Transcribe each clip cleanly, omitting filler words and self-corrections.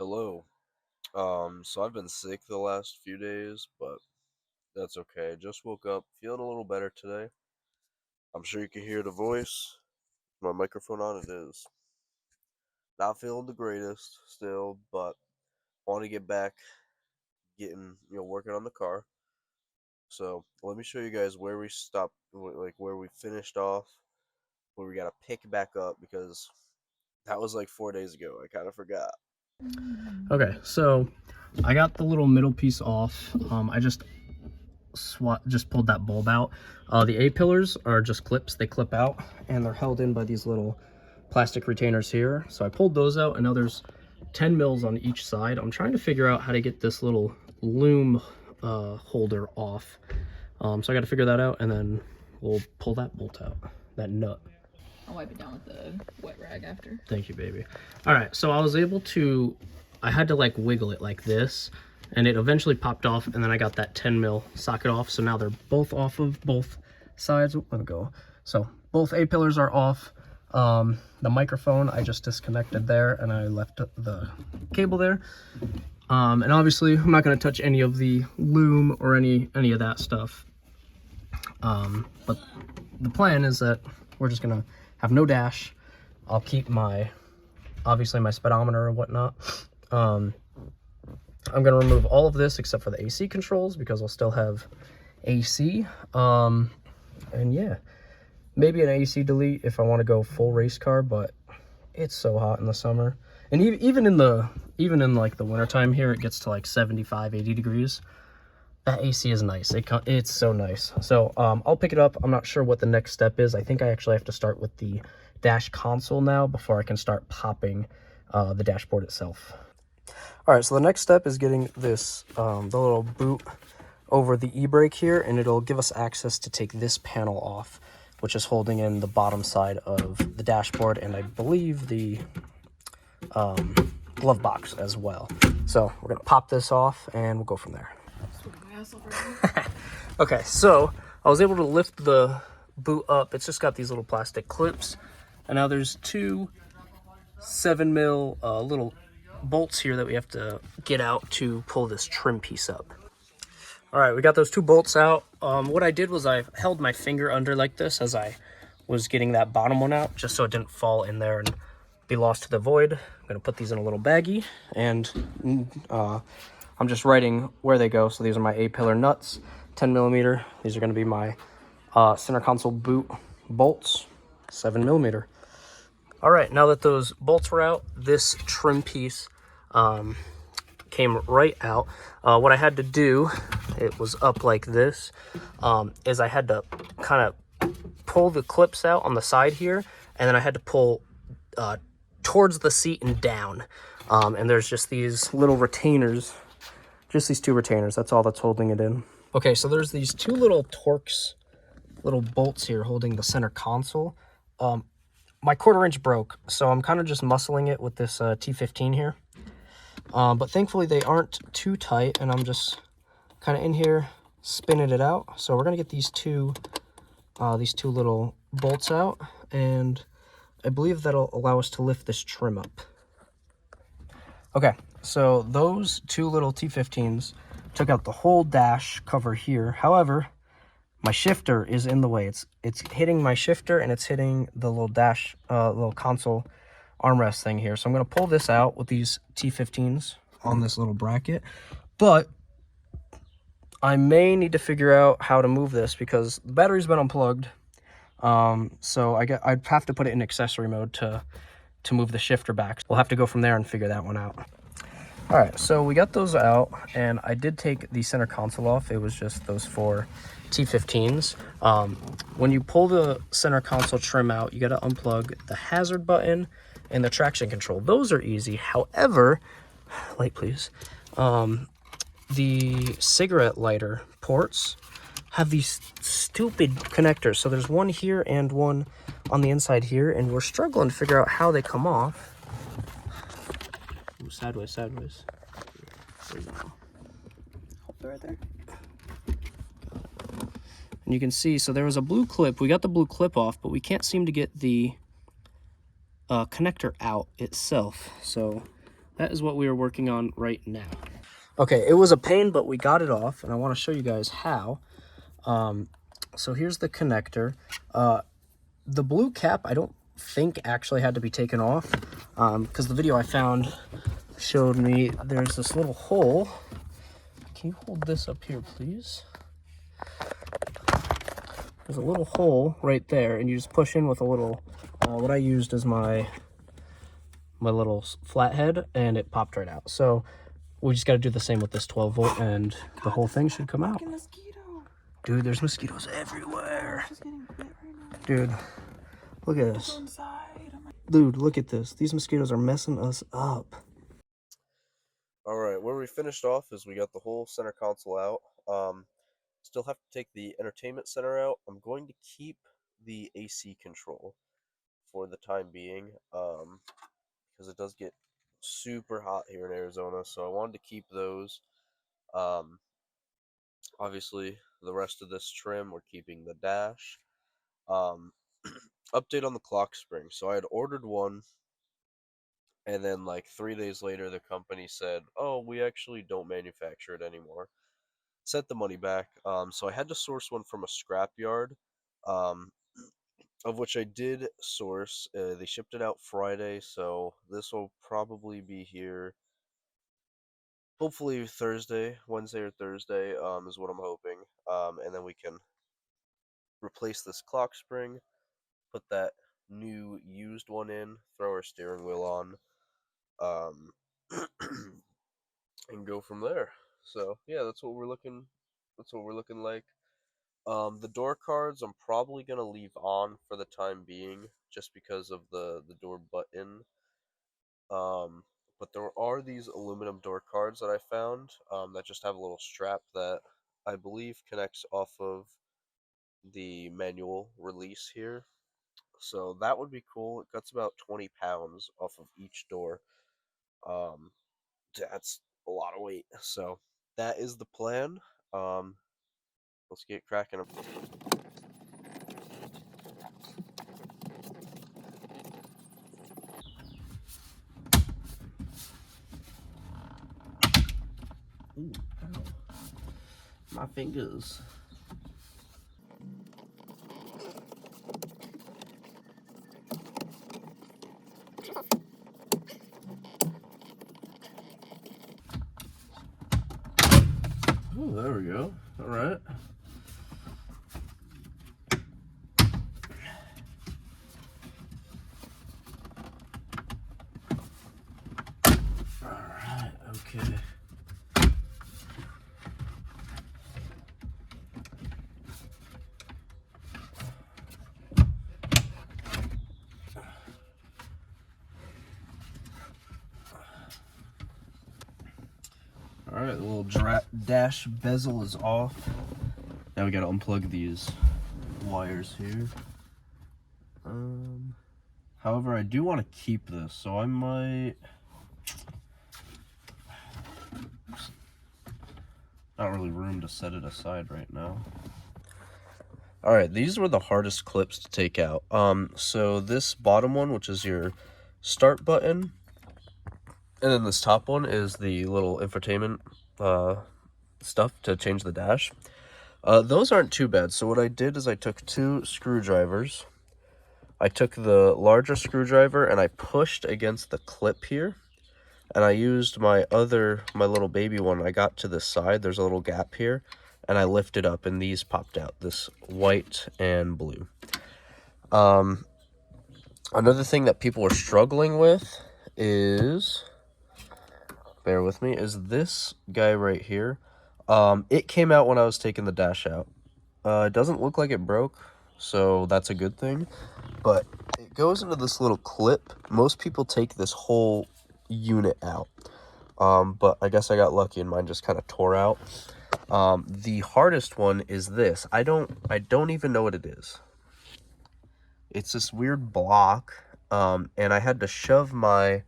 Hello. So I've been sick the last few days, but that's okay. Just woke up, feeling a little better today. I'm sure you can hear the voice. My microphone on, it is. Not feeling the greatest still, but want to get back getting, working on the car. So let me show you guys where we stopped, like where we finished off, where we got to pick back up because that was like 4 days ago. I kind of forgot. Okay, so I got the little middle piece off. I just pulled that bulb out. The A pillars are just clips. They clip out and they're held in by these little plastic retainers here. So I pulled those out, and now there's 10 mils on each side. I'm trying to figure out how to get this little loom holder off. So I got to figure that out, and then we'll pull that bolt out, that nut. I'll wipe it down with the wet rag after. Thank you, baby. All right, so I had to like wiggle it like this, and it eventually popped off, and then I got that 10 mil socket off. So now they're both off of both sides. Let me go. So both A pillars are off. The microphone I just disconnected there, and I left the cable there. And obviously I'm not going to touch any of the loom or any of that stuff. But the plan is that we're just going to have no dash. I'll keep obviously my speedometer and whatnot. I'm going to remove all of this except for the AC controls because I'll still have AC. And yeah, maybe an AC delete if I want to go full race car, but it's so hot in the summer. And even in like the wintertime here, it gets to like 75, 80 degrees. That AC is nice. It's so nice. So I'll pick it up. I'm not sure what the next step is. I think I actually have to start with the dash console now before I can start popping the dashboard itself. All right, so the next step is getting this the little boot over the e-brake here, and it'll give us access to take this panel off, which is holding in the bottom side of the dashboard, and I believe the glove box as well. So we're gonna pop this off and we'll go from there. Okay, so I was able to lift the boot up. It's just got these little plastic clips, and now there's two 7 mil little bolts here that we have to get out to pull this trim piece up. All right, we got those two bolts out. What I did was I held my finger under like this as I was getting that bottom one out, just so it didn't fall in there and be lost to the void. I'm gonna put these in a little baggie, and I'm just writing where they go. So these are my A-pillar nuts, 10 millimeter. These are gonna be my center console boot bolts, 7 millimeter. All right, now that those bolts were out, this trim piece came right out. What I had to do, it was up like this, is I had to kind of pull the clips out on the side here, and then I had to pull towards the seat and down. And there's just these little retainers, just these two retainers. That's all that's holding it in. Okay, so there's these two little Torx, little bolts here holding the center console. My 1/4 inch broke, so I'm kind of just muscling it with this T15 here. But thankfully they aren't too tight, and I'm just kind of in here spinning it out. So we're gonna get these two little bolts out, and I believe that'll allow us to lift this trim up. Okay, so those two little T15s took out the whole dash cover here. However, my shifter is in the way. It's hitting my shifter, and it's hitting the little dash, little console armrest thing here. So I'm going to pull this out with these T15s on this little bracket, but I may need to figure out how to move this because the battery's been unplugged. So I'd have to put it in accessory mode to move the shifter back. We'll have to go from there and figure that one out. All right, so we got those out, and I did take the center console off. It was just those 4 T15s. When you pull the center console trim out, you got to unplug the hazard button and the traction control. Those are easy. However, light please. The cigarette lighter ports have these stupid connectors. So there's one here and one on the inside here, and we're struggling to figure out how they come off. Ooh, sideways. There you go. Right there. And you can see, so there was a blue clip. We got the blue clip off, but we can't seem to get the connector out itself. So that is what we are working on right now. Okay, it was a pain, but we got it off, and I want to show you guys how. So here's the connector. The blue cap, I don't think actually had to be taken off, because the video I found showed me there's this little hole. Can you hold this up here, please? There's a little hole right there, and you just push in with a little, what I used is my little flathead, and it popped right out. So we just got to do the same with this 12 volt, and the whole thing should come out. Dude, there's mosquitoes everywhere. Dude, look at this. Dude, look at this. These mosquitoes are messing us up. Alright, where we finished off is we got the whole center console out. Still have to take the entertainment center out. I'm going to keep the AC control for the time being, because it does get super hot here in Arizona, so I wanted to keep those. Obviously, the rest of this trim, we're keeping the dash. Update on the clock spring. So I had ordered one, and then like 3 days later, the company said, "Oh, we actually don't manufacture it anymore." Sent the money back. So I had to source one from a scrapyard, of which I did source. They shipped it out Friday, so this will probably be here. Hopefully Thursday, Wednesday or Thursday, is what I'm hoping. And then we can replace this clock spring, put that new used one in, throw our steering wheel on, and go from there. So yeah, that's what we're looking. That's what we're looking like. The door cards I'm probably gonna leave on for the time being, just because of the door button. But there are these aluminum door cards that I found, that just have a little strap that I believe connects off of the manual release here. So that would be cool. It cuts about 20 pounds off of each door. Um, that's a lot of weight. So that is the plan. Let's get cracking. Ooh, ow. My fingers. Oh, there we go. All right. All right. Okay. Alright, the little dash bezel is off. Now we gotta unplug these wires here. However, I do want to keep this, so I might... Not really room to set it aside right now. Alright, these were the hardest clips to take out. So this bottom one, which is your start button, and then this top one is the little infotainment stuff to change the dash. Those aren't too bad. So what I did is I took 2 screwdrivers. I took the larger screwdriver and I pushed against the clip here. And I used my little baby one. I got to this side. There's a little gap here. And I lifted up and these popped out. This white and blue. Another thing that people are struggling with is... Bear with me, is this guy right here. It came out when I was taking the dash out. It doesn't look like it broke, so that's a good thing. But it goes into this little clip. Most people take this whole unit out. But I guess I got lucky and mine just kind of tore out. The hardest one is this. I don't even know what it is. It's this weird block, and I had to shove my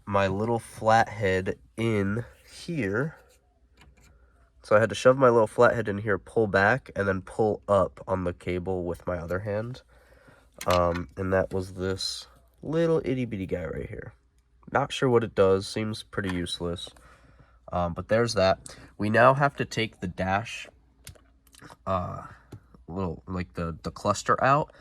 little flathead in here. So I had to shove my little flathead in here, pull back, and then pull up on the cable with my other hand. And that was this little itty bitty guy right here. Not sure what it does. Seems pretty useless. But there's that. We now have to take the dash, little like the cluster out,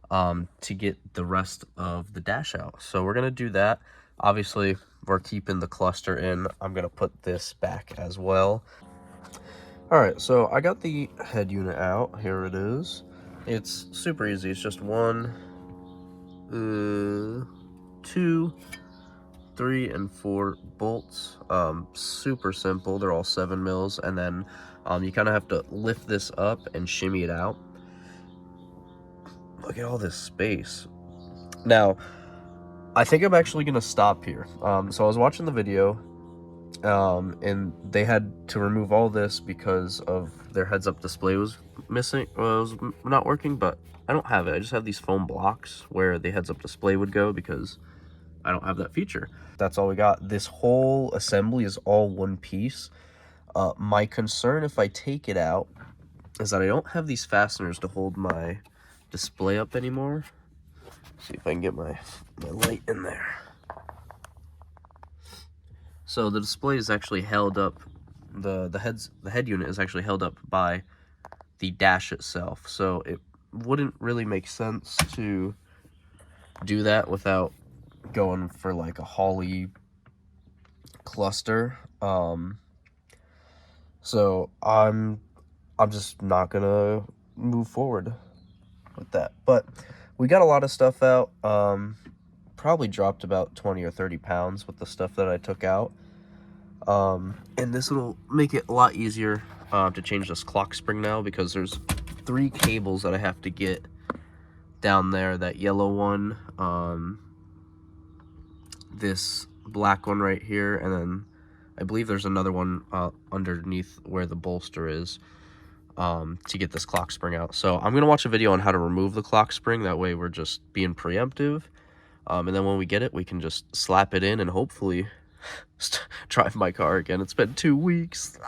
to get the rest of the dash out. So we're gonna do that. Obviously, we're keeping the cluster in. I'm gonna put this back as well. All right, so I got the head unit out. Here it is. It's super easy. It's just 1, 2, 3, and 4 bolts. Super simple. They're all 7 mils, and then you kind of have to lift this up and shimmy it out. Look at all this space. Now, I think I'm actually gonna stop here. So I was watching the video, and they had to remove all this because of their heads-up display was missing, was not working. But I don't have it. I just have these foam blocks where the heads-up display would go because I don't have that feature. That's all we got. This whole assembly is all one piece. My concern if I take it out is that I don't have these fasteners to hold my display up anymore. See if I can get my light in there. So the display is actually held up, the head unit is actually held up by the dash itself. So it wouldn't really make sense to do that without going for like a Holley cluster. So I'm just not gonna move forward with that. But we got a lot of stuff out. Probably dropped about 20 or 30 pounds with the stuff that I took out. And this will make it a lot easier to change this clock spring now, because there's 3 cables that I have to get down there. That yellow one, this black one right here, and then I believe there's another one underneath where the bolster is, to get this clock spring out. So I'm gonna watch a video on how to remove the clock spring. That way we're just being preemptive, and then when we get it, we can just slap it in and hopefully drive my car again. It's been 2 weeks.